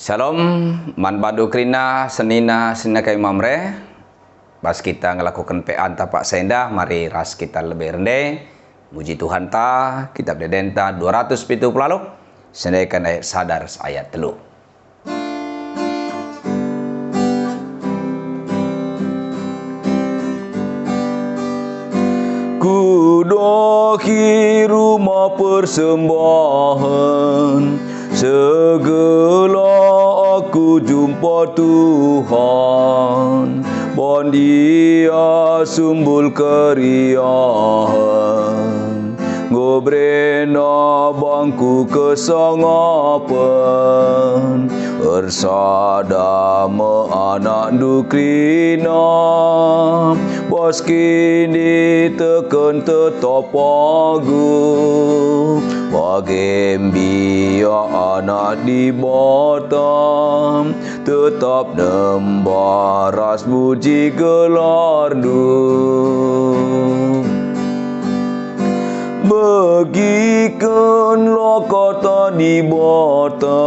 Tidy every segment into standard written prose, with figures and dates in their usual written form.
Shalom, man badu krina senina kai mamre. Bas kita ngelakukan pean tapak senda, mari ras kita lebih rendah. Muji Tuhan ta, kitab Dedenta 270 senaikan ayat sadar ayat telu. Kudoki rumah persembahan, segala aku jumpa Tuhan, bon dia sumbul keriahan, ngobrena bangku kesangapan, ersada me anak dukrina, bos kini teken tetap pagu, bagem biya anak di batam, tetap nembaras puji gelardu. Bagikanlah kata di bata,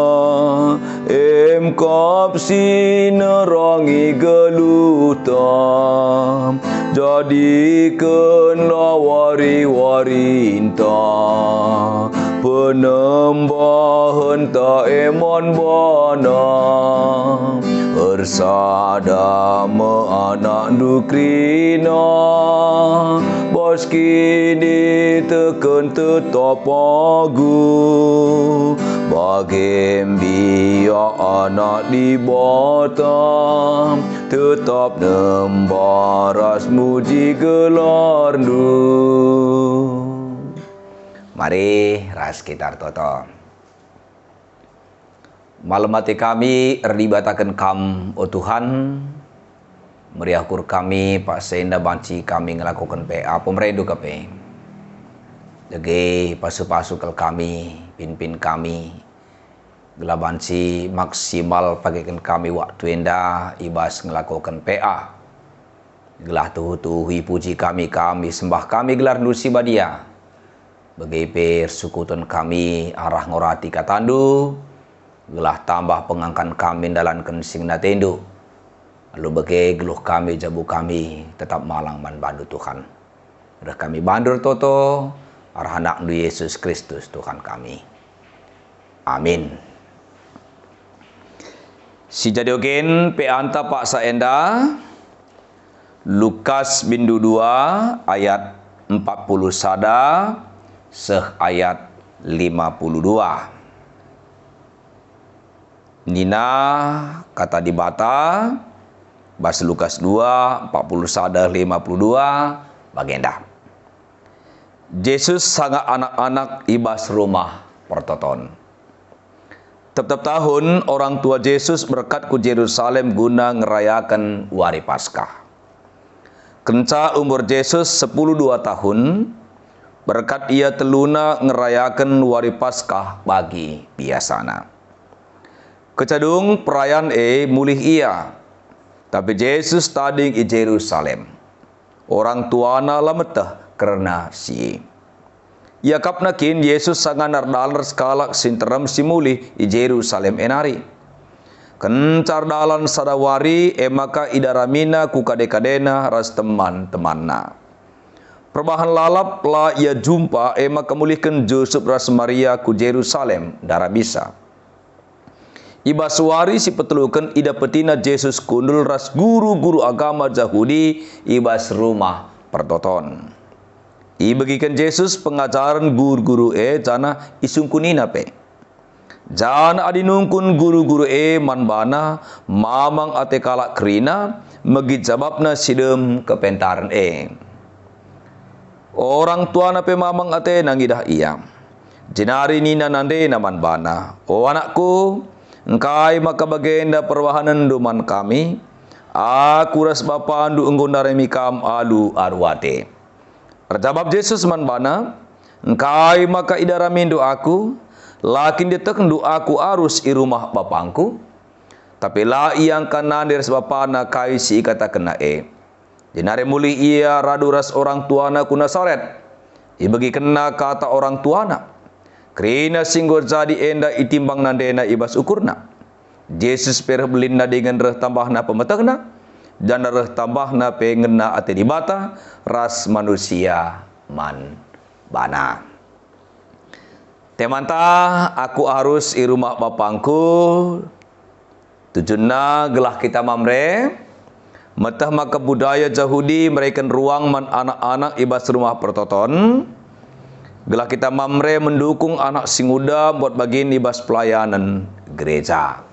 emkap sinerangi gelutam, jadikanlah wari-warinta, penembahan ta emon bana, ersada me anak dukrina, bos kini teken tetap pagu, bagem biya anak di batam, tetap nembaras muji gelardu. Mari ras kita toto. Malam hati kami erdibatakan kam, oh Tuhan, meriakur kami, Pak Senda banci kami ngelakukan PA pemeredu kape. Jadi pasu-pasu kel kami, pin kami, gelabanci maksimal pagikan kami waktu enda ibas ngelakukan PA. Gelah tuhi puji kami sembah kami gelar nusi badia. Bagi persekutuan kami arah ngorati katandu, gelah tambah pengangkan kami dalam kensing natendu. Lalu bagi geluh kami jabu kami tetap malang man bandu Tuhan. Udah kami bandur toto arah anak Yesus Kristus Tuhan kami. Amin. Si jadiogen pe anta Pak Saenda Lukas bindu 2 ayat 40 sada seh ayat 52. Nina kata di bata Bas Lukas 2 40 sada 52 bagenda. Yesus sangat anak-anak ibas rumah pertoton. Tiap tahun orang tua Yesus berkat ku Yerusalem guna ngerayakan wari Paskah. Kenca umur Yesus 12 tahun, berkat ia teluna ngerayakan wari Paskah bagi biasana. Kecadung perayaan mulih ia, tapi Yesus tading i Yerusalem. Orang tuana lametah karena si. Ia kapnakin Yesus sangat nardalar skalak sinteram simuli i Yerusalem enari. Kencar dalan sadawari maka idaramina ku kade-kadena ras teman-temanna. Perbahan lalap la ia jumpa maka mulihkan Yusuf ras Maria ku Yerusalem dara bisa. Iba suari si petelukan ida petina Yesus kundul ras guru-guru agama Yahudi ibas rumah pertoton. I bagikan Yesus pengajaran guru-guru jana isungkunina pe. Jana adinungkun guru-guru manbana mamang ate kalak krina megi jawabna sidem kepentaran Orang tua pe mamang ate nangidah iya. Jenari nina nande naman bana. O anakku, engkai maka bagenda perwahanan duman kami. Aku ras bapa andu enggondaremi kam alu arwate. Terjawab Yesus man bana, engkai maka idaramin doaku, lakin ditek doaku arus i rumah bapangku. Tapi la yang kanan deres bapana kai si kata kena Jenare muli ia raduras orang tuana kuna saret. Ibagi kena kata orang tuana. Krina singgo jadi enda itimbang nandena ibas ukurna. Yesus perah belinda dengan reh tambahna pemetahna, dan reh tambahna pengena ate dibata, ras manusia man bana. Temanta aku harus i rumah bapangku, tujuanna gelah kita mamre, metah maka budaya Yahudi mereka ruang man anak-anak ibas rumah pertoton, gelah kita mamre mendukung anak singuda buat bagian ibas pelayanan gereja.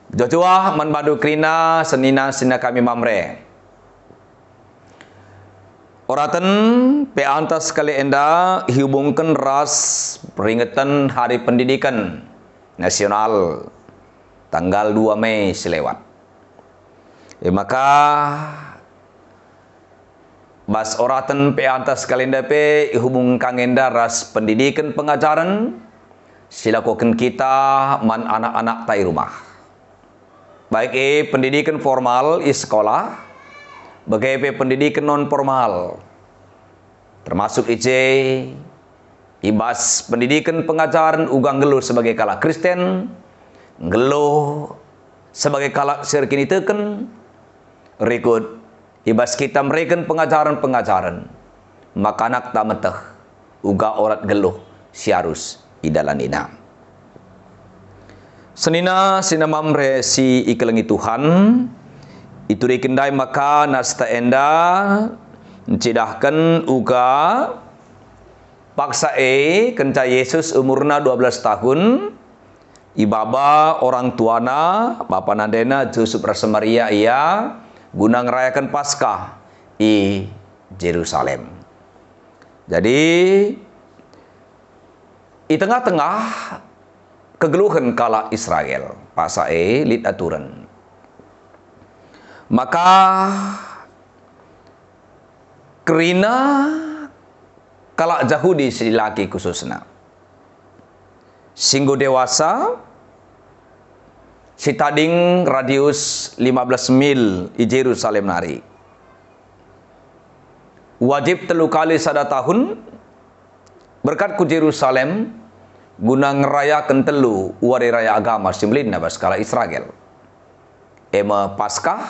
Jojoah man badu krina senina sina kami mamre. Oratan pe antas kali enda hubungkan ras peringatan Hari Pendidikan Nasional tanggal 2 Mei selewat. Maka bas oratan pe antas kali enda pe hubungkan enda ras pendidikan pengajaran silakukan kita man anak-anak tai rumah. Baik pendidikan formal di sekolah, bagai pendidikan non formal, termasuk ibas pendidikan pengajaran ugang geluh sebagai kala Kristen, geluh sebagai kala serkini teken, rikut ibas kita mereka pengajaran, makanak tameteh uga orat geluh siarus idalan ina. Senina sinamamre si ikelengi Tuhan, itu dikendai maka nasta enda mencidahkan uga paksa kenca Yesus umurna 12 tahun, ibaba orang tuana, bapa nandena Joseph Rasemaria ia guna ngerayakan Paskah di Yerusalem. Jadi di tengah-tengah kegeluhan kala Israel, paksa lid aturan. Maka kerina kala Yahudi si laki khususna. Singgo dewasa si tading radius 15 mil di Yerusalem nari. Wajib 3 kali sada tahun berkat ku Yerusalem guna ngerayakan telu wari raya agama simlin na skala Israel. Ema Paskah,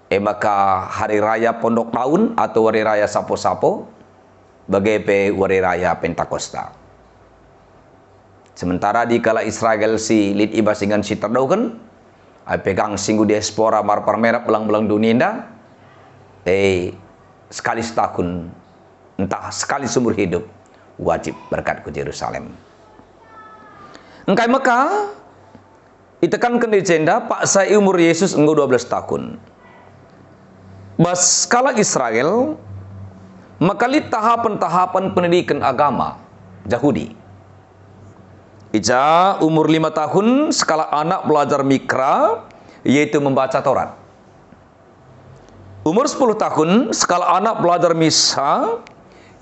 ema ka hari raya pondok tahun atau wari raya sapo-sapo, bagai pe wari raya Pentakosta. Sementara di kala Israel si lid ibasingan si terdaukan, ay pegang singgu diaspora marpar merah belang-belang dunia indah, sekali setahun, entah sekali seumur hidup, wajib berkat ke Yerusalem. Engkai Mekah itekankan di jenda pak saya umur Yesus engkau 12 tahun. Bas kala Israel maka li tahapan-tahapan pendidikan agama Yahudi. Ija umur 5 tahun skala anak belajar mikra yaitu membaca Taurat. Umur 10 tahun skala anak belajar misa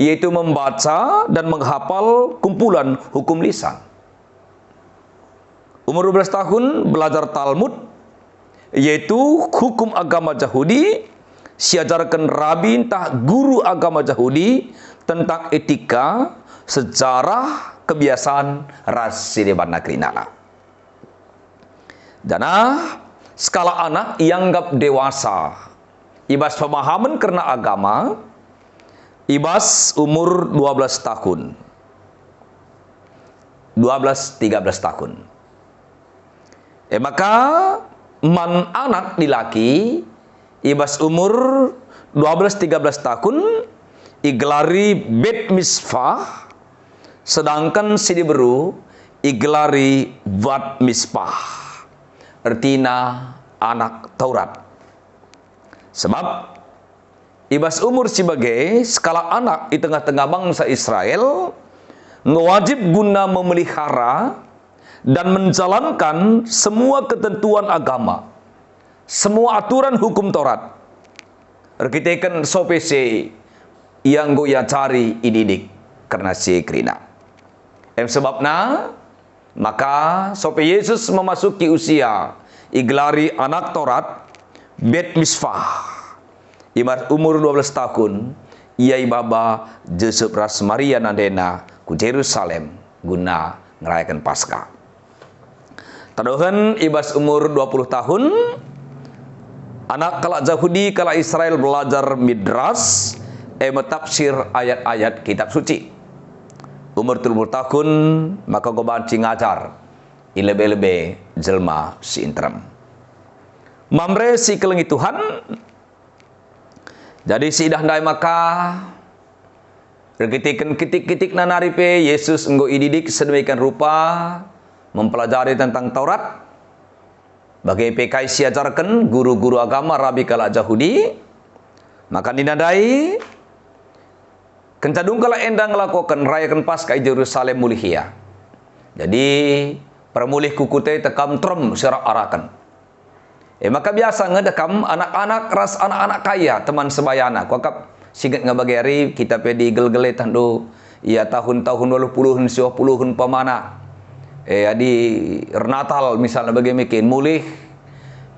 yaitu membaca dan menghafal kumpulan hukum lisan. Umur 12 tahun belajar Talmud, yaitu hukum agama Yahudi, siajarkan rabi entah guru agama Yahudi tentang etika, sejarah, kebiasaan, rasi debat nakrinana. Dana skala anak ianggap dewasa, ibas pemahaman karena agama, ibas umur 12 tahun. 12-13 tahun. Maka man anak dilaki ibas umur 12-13 tahun igelari bet misfah, sedangkan si diberu igelari bat misfah, artina anak Taurat. Sebab ibas umur sebagai skala anak di tengah-tengah bangsa Israel ngewajib guna memelihara dan menjalankan semua ketentuan agama, semua aturan hukum Taurat. Kita kan sopese yang goya cari ididik karena si krina. Sebabna maka sope Yesus memasuki usia iglari anak Taurat bet misfah. Ibar umur 12 tahun, ia ibaba Joseph Rasemaria nandena ku Yerusalem guna ngerayakan Paskah. Tadohan ibas umur 20 tahun, anak kalak Yahudi kalak Israel belajar midras, metafsir ayat-ayat kitab suci. Umur 30 tahun, maka goban ngajar, ilebe-lebe jelma si intram. Mamre si kelengi Tuhan, jadi si idah ndai maka rekitikan kitik-kitik nanaripe Yesus enggo ididik sedemikian rupa mempelajari tentang Taurat. Bagi PKI siajarkan guru-guru agama Rabi kalak Yahudi, maka dinadai kencadung kalak endang ngelakukan rayakan Paskah Yerusalem mulihia. Jadi permulih kukute tekam trom serak arakan. Maka biasa ngedekam anak-anak ras anak-anak kaya teman sebayana. Kuakap singet ngabagi hari kita pedi gel-gele tandu ya tahun-tahun 20-an 20-an pamana. Adi Natal misalnya bagaimakin mulih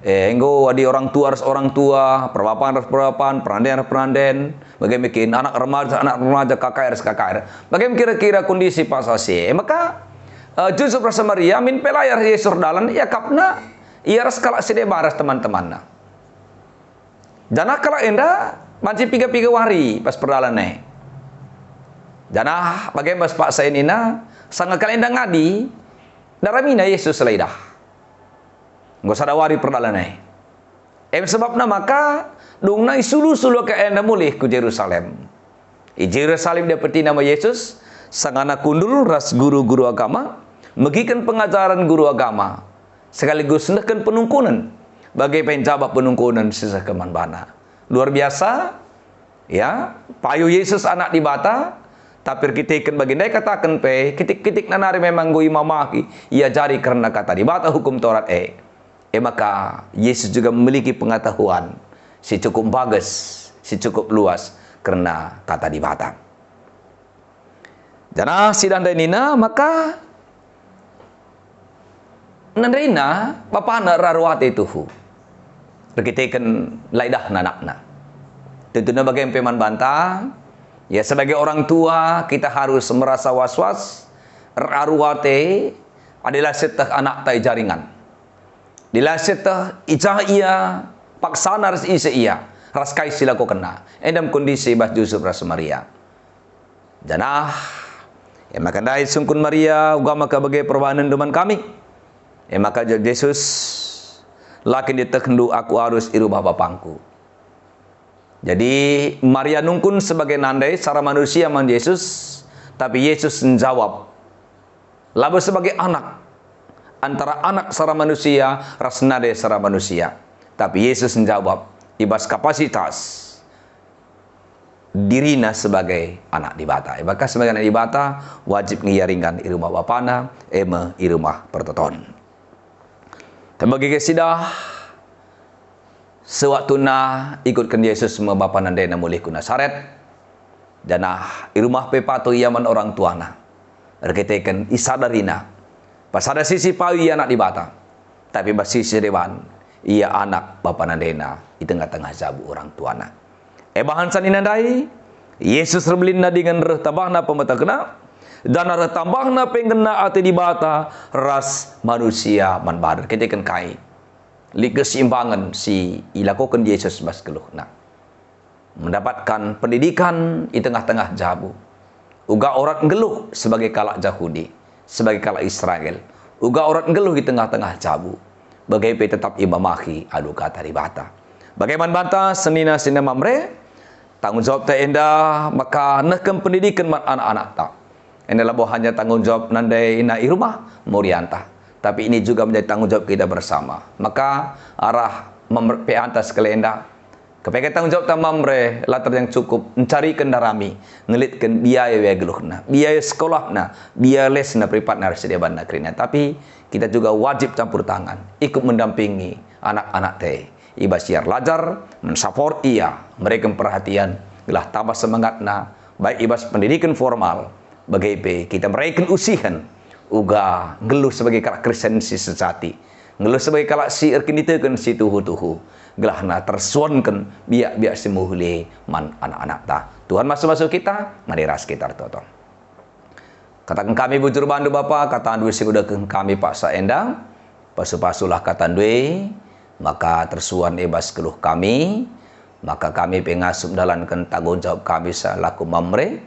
enggo adi orang tua perbapan perandan bagaimakin anak remaja KKR bagaimana kira-kira kondisi pasasi maka Joseph rasa Maria min pelayar Yesus dalan ya kapna ia ras kalak sede baras teman-teman jana kalak enda manci piga-piga wari pas perdalan jana bagaimana pak saya nina sangat kalak enda ngadi daramina Yesus selaidah. Nggak usah wari perdalanai. Sebabna maka dungna isulu-sulu ke enda mulih ku Jerusalem. I Jerusalem dapeti nama Yesus, sangana kundul ras guru-guru agama, megikan pengajaran guru agama, sekaligus hendakan penungkunan bagi penjabak penungkunan sisa kemanbana. Luar biasa, ya, payu Yesus anak di bata. Tapi kita ikan baginda katakan pe kitik-kitik nanari memang go imamaki ia jari karena kata di bata hukum Taurat maka Yesus juga memiliki pengetahuan si cukup bagus, si cukup luas karena kata di bata. Jana sidang nina maka nandaina bapana raruate tuhu. Kita ikan laidah nanakna. Tentunya bagaimana peman bantah. Ya sebagai orang tua kita harus merasa was-was. Arwate adalah setah anak tai jaringan. Dilah setah ijah ia paksana ras isa ia raskai silaku kena. Endam kondisi bah Yusuf ras Maria. Janah ya maka dai sungkun Maria uga maka bagai perbahanan deman kami. Ya maka Yesus lakin ditekendu aku harus irubah bapangku. Jadi Maria nungkun sebagai nandai secara manusia man Yesus, tapi Yesus menjawab lalu sebagai anak antara anak secara manusia ras nandai secara manusia, tapi Yesus menjawab ibas kapasitas dirina sebagai anak di bata. Maka sebagai anak di bata wajib ngiyaringan di rumah bapana di rumah pertoton. Terbagi kesidah sewaktu ikutkan Yesus sama bapa nandai mulih ku Nasaret dan di rumah pepatu iaman orang tuana rekitekan isadarina pas ada sisi payu ia anak di bata tapi pas sisi dewan ia anak bapa nandai di tengah-tengah jabu orang tuana bahan sanina dai Yesus rebelina dengan retabahna pemetakna dan retambahna penggena ati di bata ras manusia man badar kitekan kai keseimbangan si ilakukan Yesus bas keluhna mendapatkan pendidikan di tengah-tengah jabu uga orang geluh sebagai kalak Yahudi sebagai kalak Israel uga orang geluh di tengah-tengah jabu bagai tetap imamahi adu kata ribata bagaimana banta senina mamre tanggung jawab ta enda maka nekem pendidikan anak-anak ta enda labo hanya tanggung jawab nandai na rumah murianta. Tapi ini juga menjadi tanggung jawab kita bersama. Maka arah atas kelenda. Kepegang tanggung jawab tamamre latar yang cukup mencari kendarami, ngelitkan biaya geluhna, biaya sekolahna, biaya lesna pripatna sedia banda krina. Tapi kita juga wajib campur tangan, ikut mendampingi anak-anak teh. Ibas siar lajar, mensupport ia, mereka perhatian, gelah tambah semangatna, baik ibas pendidikan formal, bagi kita mereka usihan. Uga ngeluh sebagai kalak Kristen si sejati ngeluh sebagai kalak si erkinitekan si tuhu-tuhu gelahna tersuankan biak-biak si muhli man anak-anak ta Tuhan masuk-masuk kita ngadiras kita toto katakan kami bujur bandu Bapa katakan duit sing udah kami Pak Saendang Pasu-pasulah kata due, maka tersuan ebas keluh kami, maka kami pengasup dalankan tanggung jawab kami selaku mamre,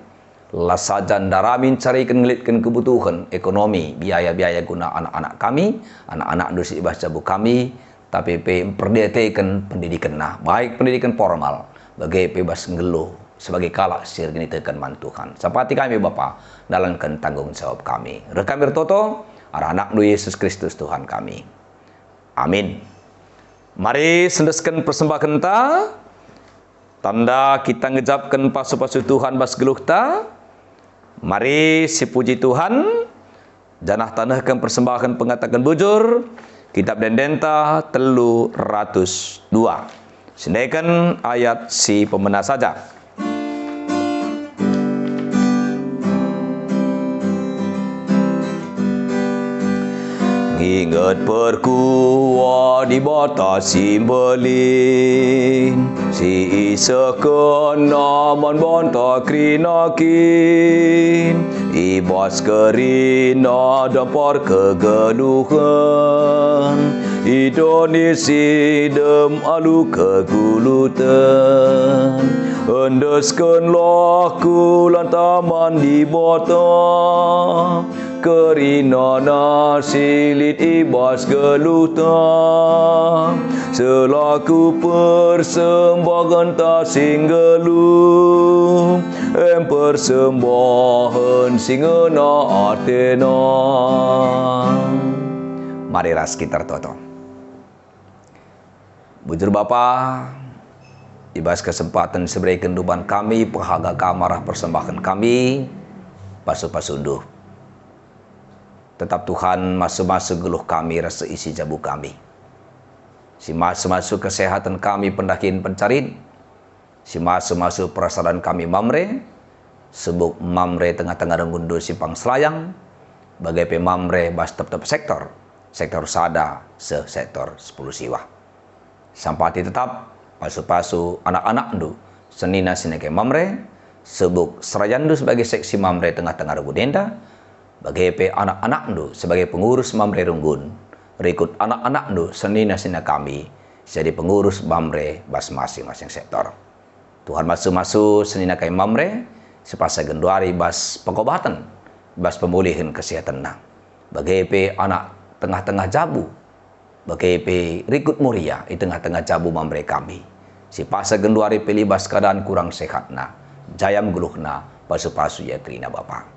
lasajan daramin carikan ngelitkan kebutuhan ekonomi, biaya-biaya guna anak-anak kami, anak-anak dosi ibas jabu kami, tapi perdetekan pendidikan nah, baik pendidikan formal, bagi bebas ngeluh, sebagai kalak sir gini tekan mantuhan. Seperti kami Bapa, dalankan tanggung jawab kami. Rekam bertoto, arah anak Yesus Kristus Tuhan kami. Amin. Mari sendeskan persembahan ta, tanda kita ngejapkan pasu-pasu Tuhan bas geluh ta. Mari si puji Tuhan, janah tanahkan persembahan pengatakan bujur, kitab Dendenta 302. Sendaikan ayat si pemena saja. Ingat perkua di batasi belin, si isa kena bonta krinakin, ibas kerina dampar kegeluhan, Indonesia dem alu kegulutan, endeskanlah kulan taman di bota, kerina nasilit ibas geluta, selaku persembahan tasing geluh, persembahan singena Athena. Mari ras kita toto. Bujur Bapa, ibas kesempatan sebagai kenduban kami, pehaga kamarah persembahan kami, pasu-pasunduh. Tetap Tuhan masuk-masuk geluh kami, rasa isi jabu kami. Si masuk-masuk kesehatan kami pendakin pencarin. Si masuk-masuk perasaan kami mamre. Sebuk mamre tengah-tengah renggundu si pang selayang. Bagai pemamre bas tep-tep sektor. Sektor sada se-sektor 10 siwa. Sampati tetap pasu-pasu anak-anak ndu. Senina sineke mamre. Sebuk serajandu sebagai seksi mamre tengah-tengah renggunenda. Bagi anak-anak ndu sebagai pengurus mamre runggun, rekut anak-anak ndu senina sina kami jadi pengurus mamre bas masing-masing sektor. Tuhan masuk-masuk senina kami mamre sepasa genduari bas pengobatan, bas pemulihan kesehatan nang. Bagi anak tengah-tengah jabu, bagi rekut muria di tengah-tengah jabu mamre kami. Si pasa genduari pilih bas keadaan kurang sehat na, jayam geluhna pasu-pasu ya trina Bapa.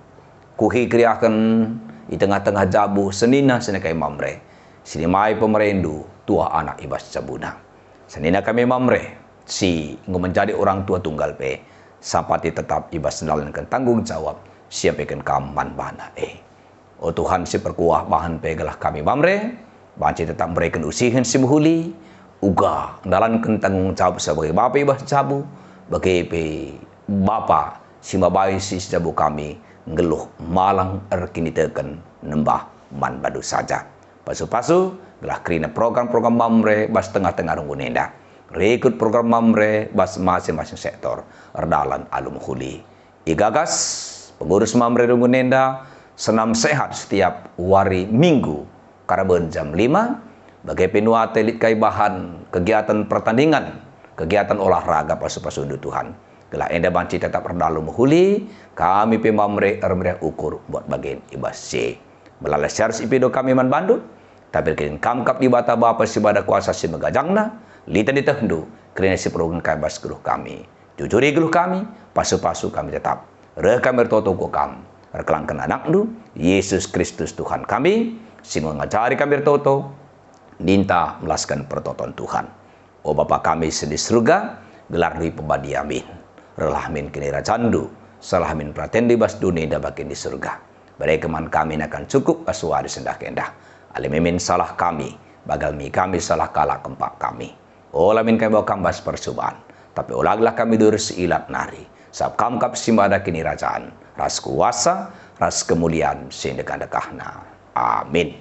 Kuhi kriakan di tengah-tengah jabu senina senekai mamre. Sini mai pemerendu tua anak ibas cabuna. Senina kami mamre si menjadi orang tua tunggal pe. Sapati tetap ibas sendalankan tanggung jawab siapakan kaman bana Oh Tuhan si perkuah bahan pe gelah kami mamre. Banci tetap berikan usihin si muhuli. Uga dalankan tanggung jawab sebagai bapa ibas cabu. Bagi pe bapa si mabai si jabu kami. Ngeluh malang erkini teken nembah man badu saja. Pasu-pasu gelah kerina program-program mamre bas tengah-tengah runggunenda. Rekut program mamre bas masing-masing sektor. Erdalan alum huli. Igagas pengurus mamre runggunenda senam sehat setiap hari minggu. Karaben jam 5. Bagai penua telit kai bahan kegiatan pertandingan. Kegiatan olahraga pasu-pasu undu Tuhan. Gelah enda banci tetap erdalum huli, kami pemamre ermerah ukur buat bagian ibas C. Melalui syars ipido kami man bandut, tapi kini kamkap di bata bapa si bada kuasa si megajangna, litan di tehndu, kerana si program kabas geluh kami. Jujuri geluh kami, pasu-pasu kami tetap. Rekam bertoto kokam, rekelangkan anak ndu, Yesus Kristus Tuhan kami, si mengajari kami bertoto, ninta melaskan pertoton Tuhan. O Bapa kami di surga, gelar di pembadi amin. Relahmin kini racandu, salahmin pratendi bas dunia dabakin di surga. Berekeman kami akan cukup asuari sendah kendah. Alimimin salah kami, bagal mi kami salah kalah kempak kami. Olamin kami bawa kambas percobaan, tapi ulaglah kami durus ilat nari. Sab kamkap simbada kini rajaan, ras kuasa, ras kemuliaan sindekah dekahna. Amin.